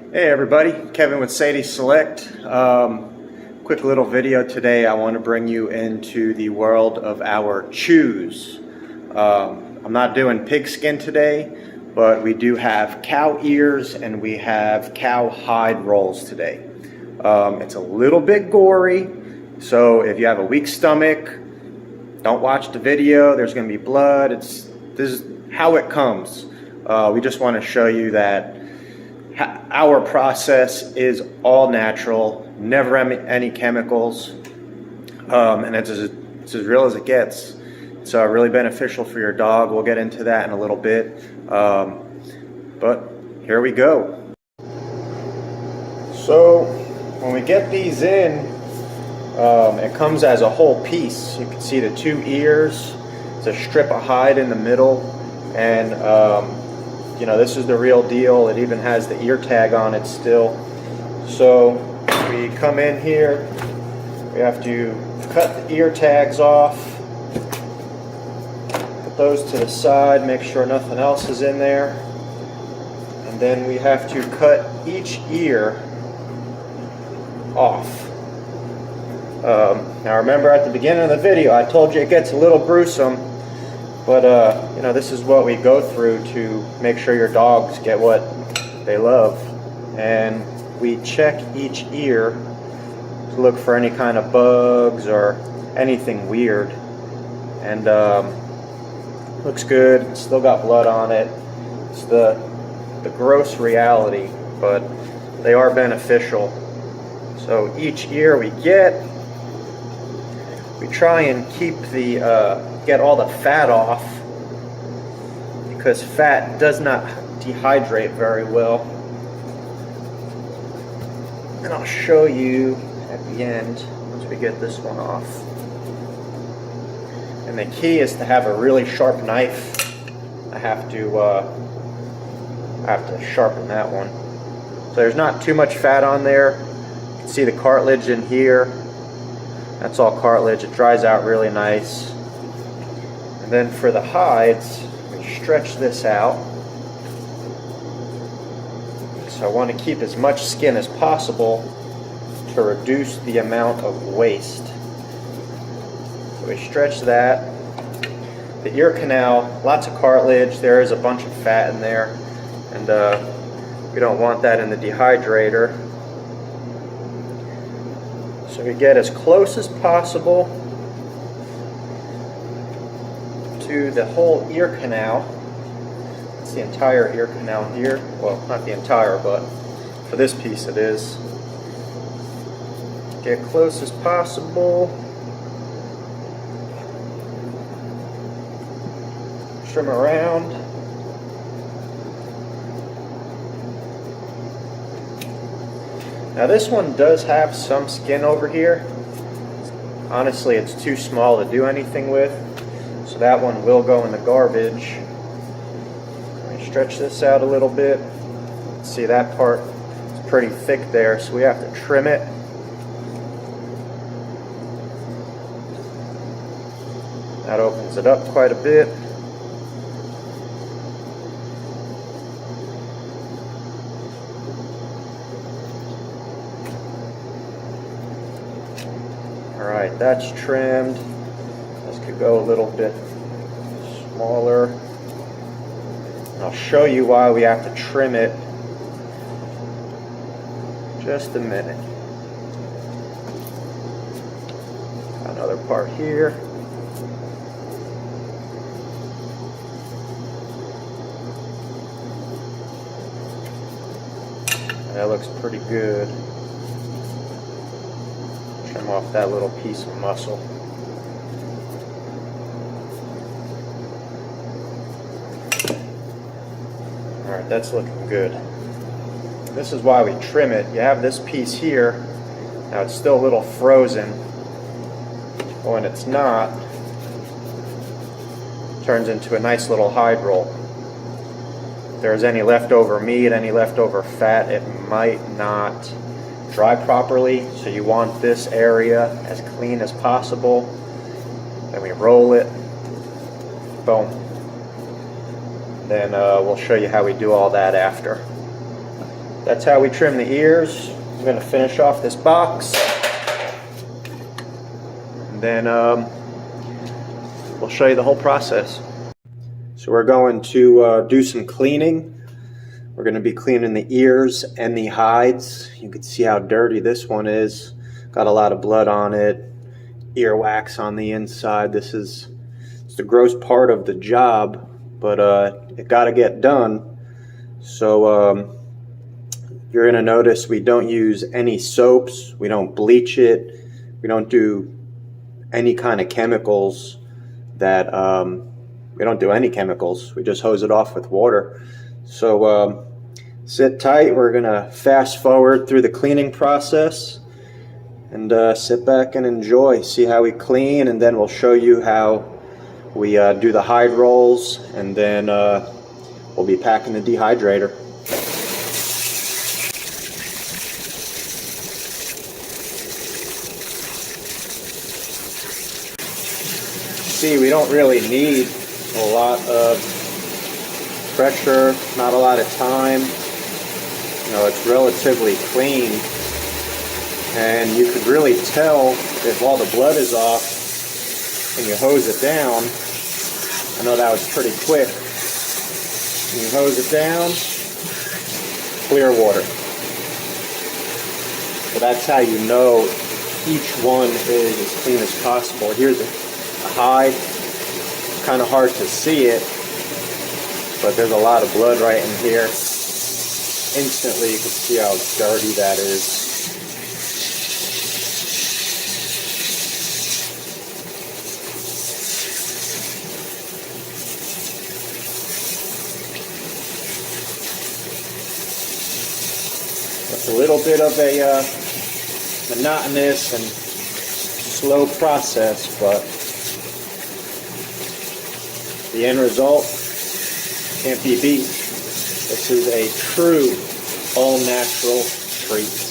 Hey everybody, Kevin with Sadie Select. Quick little video today. I want to bring you into the world of our chews. I'm not doing pigskin today, but we do have cow ears and we have cow hide rolls today. It's a little bit gory, so if you have a weak stomach, don't watch the video. There's going to be blood. This is how it comes. We just want to show you that our process is all natural, never any chemicals, and it's as real as it gets. It's really beneficial for your dog. We'll get into that in a little bit, but here we go. So when we get these in, it comes as a whole piece. You can see the 2 ears. It's a strip of hide in the middle, and you know, this is the real deal. It even has the ear tag on it still. So we come in here, we have to cut the ear tags off, put those to the side, make sure nothing else is in there, and then we have to cut each ear off. Now remember, at the beginning of the video I told you it gets a little gruesome, but you know, this is what we go through to make sure your dogs get what they love. And we check each ear to look for any kind of bugs or anything weird. And looks good. It's still got blood on it. It's the gross reality, but they are beneficial. So each ear we get, we try and keep the get all the fat off, because fat does not dehydrate very well. And I'll show you at the end once we get this one off. And the key is to have a really sharp knife. I have to sharpen that one. So there's not too much fat on there. You can see the cartilage in here. That's all cartilage. It dries out really nice. And then for the hides, we stretch this out. So I want to keep as much skin as possible to reduce the amount of waste. So we stretch that. The ear canal, lots of cartilage. There is a bunch of fat in there, and we don't want that in the dehydrator. So we get as close as possible to the whole ear canal. It's the entire ear canal here. Well, not the entire, but for this piece it is. Get close as possible. Trim around. Now this one does have some skin over here. Honestly, it's too small to do anything with. So that one will go in the garbage. Let me stretch this out a little bit. See, that part is pretty thick there, so we have to trim it. That opens it up quite a bit. Alright, that's trimmed. This could go a little bit smaller. And I'll show you why we have to trim it. Just a minute. Another part here. That looks pretty good. Trim off that little piece of muscle. Alright, that's looking good. This is why we trim it. You have this piece here. Now it's still a little frozen. But when it's not, it turns into a nice little hide roll. If there's any leftover meat, any leftover fat, it might not dry properly. So you want this area as clean as possible. Then we roll it. Boom. Then we'll show you how we do all that after. that's how we trim the ears. I'm going to finish off this box, and then we'll show you the whole process. So we're going to do some cleaning. We're going to be cleaning the ears and the hides. You can see how dirty this one is. Got a lot of blood on it, earwax on the inside. It's the gross part of the job, but it got to get done. So you're going to notice we don't use any soaps. We don't bleach it. We don't do any kind of chemicals that we don't do any chemicals. We just hose it off with water. So sit tight. We're gonna fast forward through the cleaning process and sit back and enjoy. See how we clean, and then we'll show you how we do the hide rolls, and then we'll be packing the dehydrator. See, we don't really need a lot of pressure, not a lot of time. You know, it's relatively clean, and you could really tell if all the blood is off and you hose it down. I know that was pretty quick. When you hose it down, clear water. So that's how you know each one is as clean as possible. Here's a hide. Kind of hard to see it, but there's a lot of blood right in here. Instantly you can see how dirty that is. It's a little bit of a monotonous and slow process, but the end result can't be beat. This is a true all-natural treat.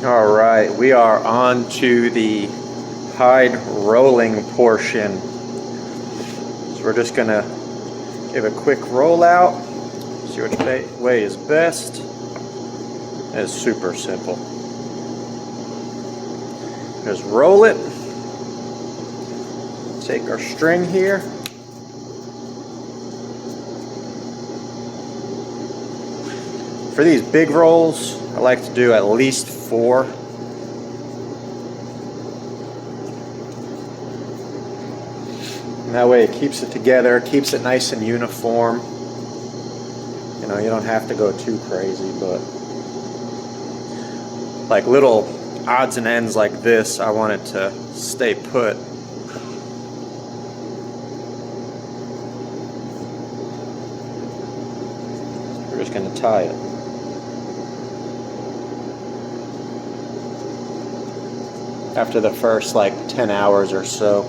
All right, we are on to the hide rolling portion. So we're just gonna give a quick roll out, see which way is best. It's super simple. Just roll it. Take our string here. For these big rolls, I like to do at least 4. And that way it keeps it together, keeps it nice and uniform. You know, you don't have to go too crazy, but like little odds and ends like this, I want it to stay put. We're just going to tie it. After the first like 10 hours or so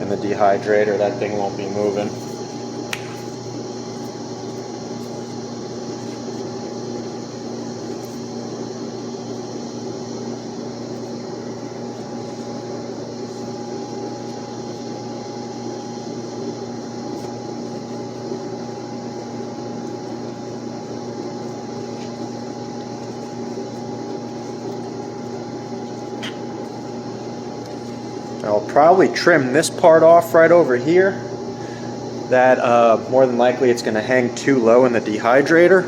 in the dehydrator, that thing won't be moving. I'll probably trim this part off right over here. That more than likely it's going to hang too low in the dehydrator.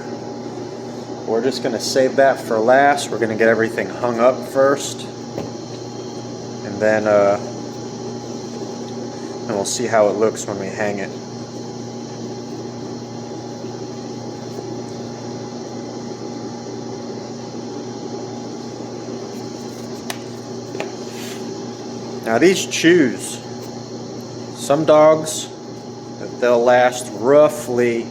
We're just going to save that for last. We're going to get everything hung up first, and then we'll see how it looks when we hang it. Now these chews, some dogs, they'll last roughly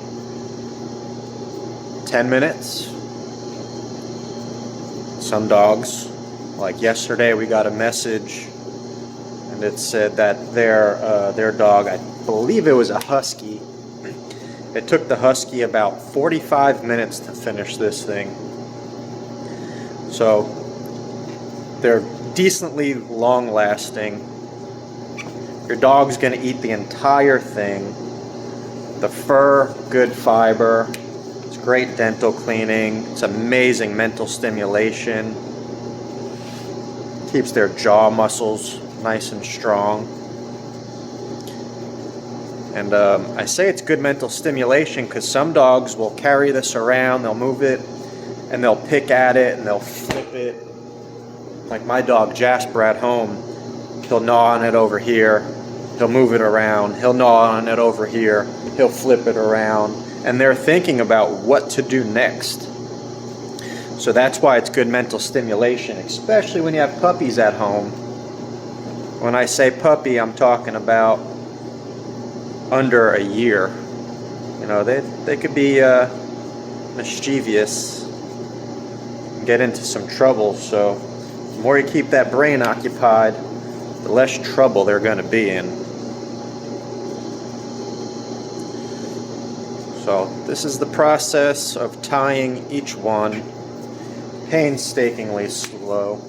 10 minutes. Some dogs, like yesterday we got a message and it said that their dog, I believe it was a husky, it took the husky about 45 minutes to finish this thing. So they're decently long lasting. Your dog's gonna eat the entire thing. The fur, good fiber. It's great dental cleaning. It's amazing mental stimulation. Keeps their jaw muscles nice and strong. And I say it's good mental stimulation because some dogs will carry this around, they'll move it, and they'll pick at it, and they'll flip it. Like my dog Jasper at home, he'll gnaw on it over here, he'll move it around, he'll gnaw on it over here, he'll flip it around, and they're thinking about what to do next. So that's why it's good mental stimulation, especially when you have puppies at home. When I say puppy, I'm talking about under a year. You know, they could be mischievous and get into some trouble. So the more you keep that brain occupied, the less trouble they're going to be in. So this is the process of tying each one, painstakingly slow.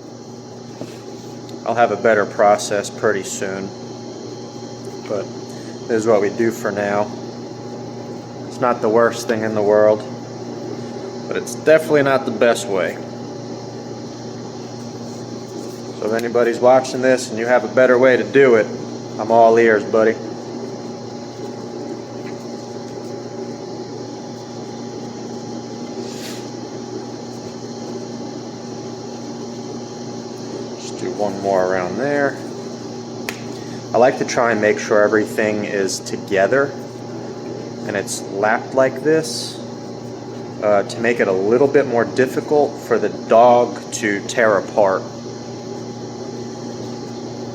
I'll have a better process pretty soon, but this is what we do for now. It's not the worst thing in the world, but it's definitely not the best way. So if anybody's watching this and you have a better way to do it, I'm all ears, buddy. Just do one more around there. I like to try and make sure everything is together and it's lapped like this to make it a little bit more difficult for the dog to tear apart,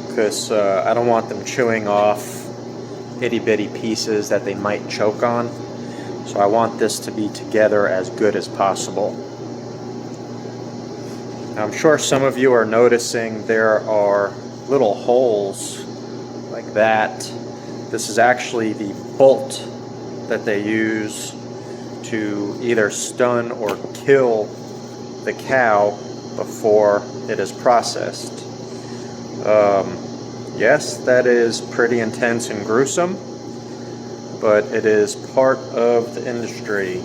because I don't want them chewing off itty bitty pieces that they might choke on. So I want this to be together as good as possible. Now, I'm sure some of you are noticing there are little holes like that. This is actually the bolt that they use to either stun or kill the cow before it is processed. Yes, that is pretty intense and gruesome, but it is part of the industry.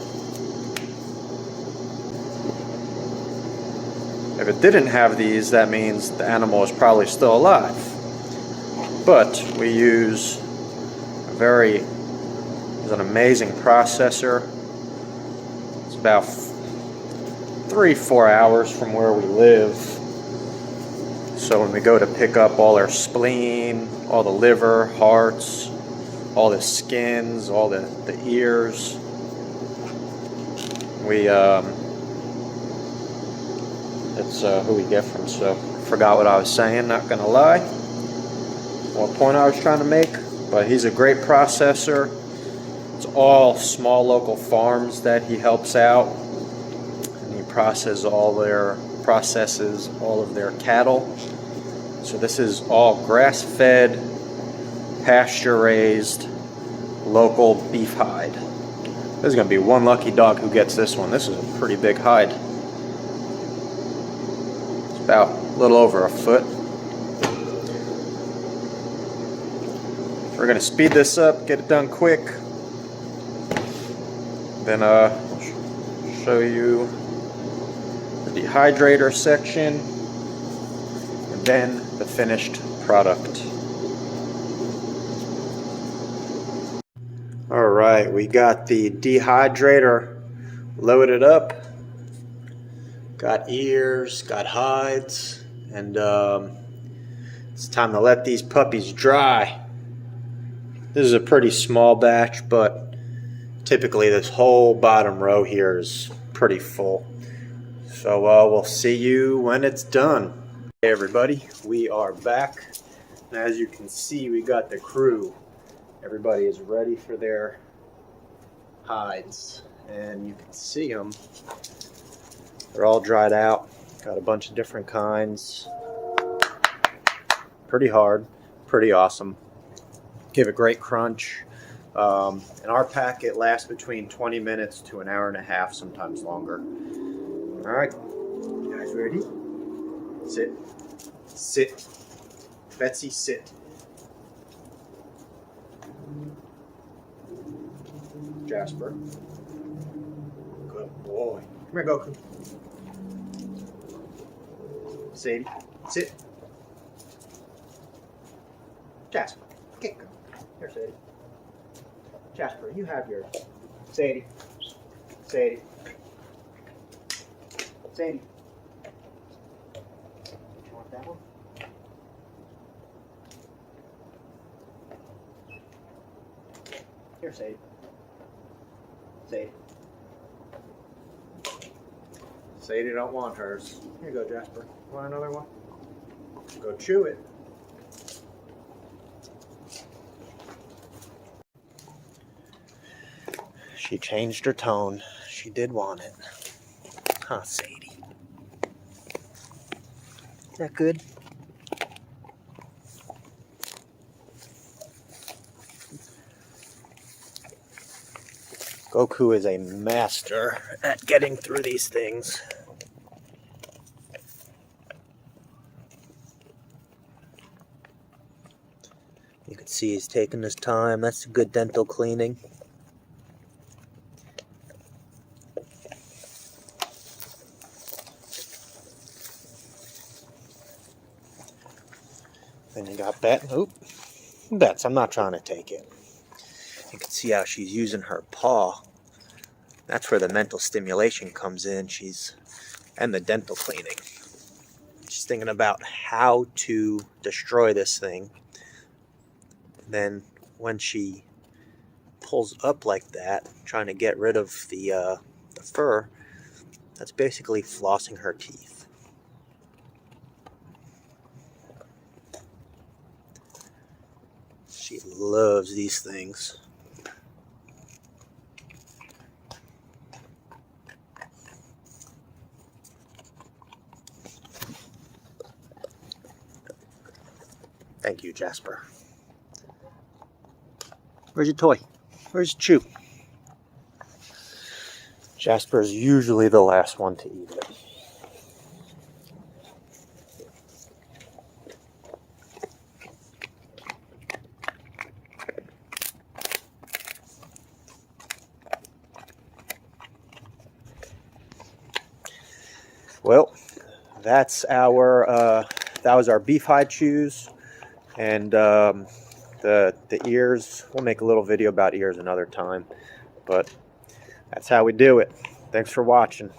If it didn't have these, that means the animal is probably still alive. But we use an amazing processor. It's about 3-4 hours from where we live. So when we go to pick up all our spleen, all the liver, hearts, all the skins, all the ears, it's who we get from. So forgot what I was saying, not gonna lie. What point I was trying to make, but he's a great processor. It's all small local farms that he helps out, and he processes all of their cattle. So this is all grass-fed, pasture-raised, local beef hide. There's gonna be one lucky dog who gets this one. This is a pretty big hide. It's about a little over a foot. We're gonna speed this up, get it done quick. Then I'll show you the dehydrator section, and then the finished product. All right, we got the dehydrator loaded up. Got ears, got hides, and it's time to let these puppies dry. This is a pretty small batch, but typically this whole bottom row here is pretty full. So we'll see you when it's done. Hey everybody, we are back. As you can see, we got the crew. Everybody is ready for their hides, and you can see them. They're all dried out. Got a bunch of different kinds. Pretty hard, pretty awesome. Give a great crunch. And our packet lasts between 20 minutes to an hour and a half, sometimes longer. All right, you guys ready? Sit. Sit. Betsy, sit. Jasper. Good boy. Come here, Goku. Sadie, sit. Jasper, get go. Here, Sadie. Jasper, you have yours. Sadie. Sadie. Sadie. You want that one? Here, Sadie. Sadie. Sadie don't want hers. Here you go, Jasper. Want another one? Go chew it. She changed her tone. She did want it. Huh, Sadie? Is that good? Goku is a master at getting through these things. You can see he's taking his time. That's a good dental cleaning. Then you got Bet. Oop. Bets, I'm not trying to take it. You can see how she's using her paw. That's where the mental stimulation comes in. And the dental cleaning. She's thinking about how to destroy this thing. Then when she pulls up like that, trying to get rid of the fur, that's basically flossing her teeth. She loves these things. Thank you, Jasper. Where's your toy? Where's Chew? Jasper's usually the last one to eat it. Well, that was our beef hide chews, and the ears. We'll make a little video about ears another time, but that's how we do it. Thanks for watching.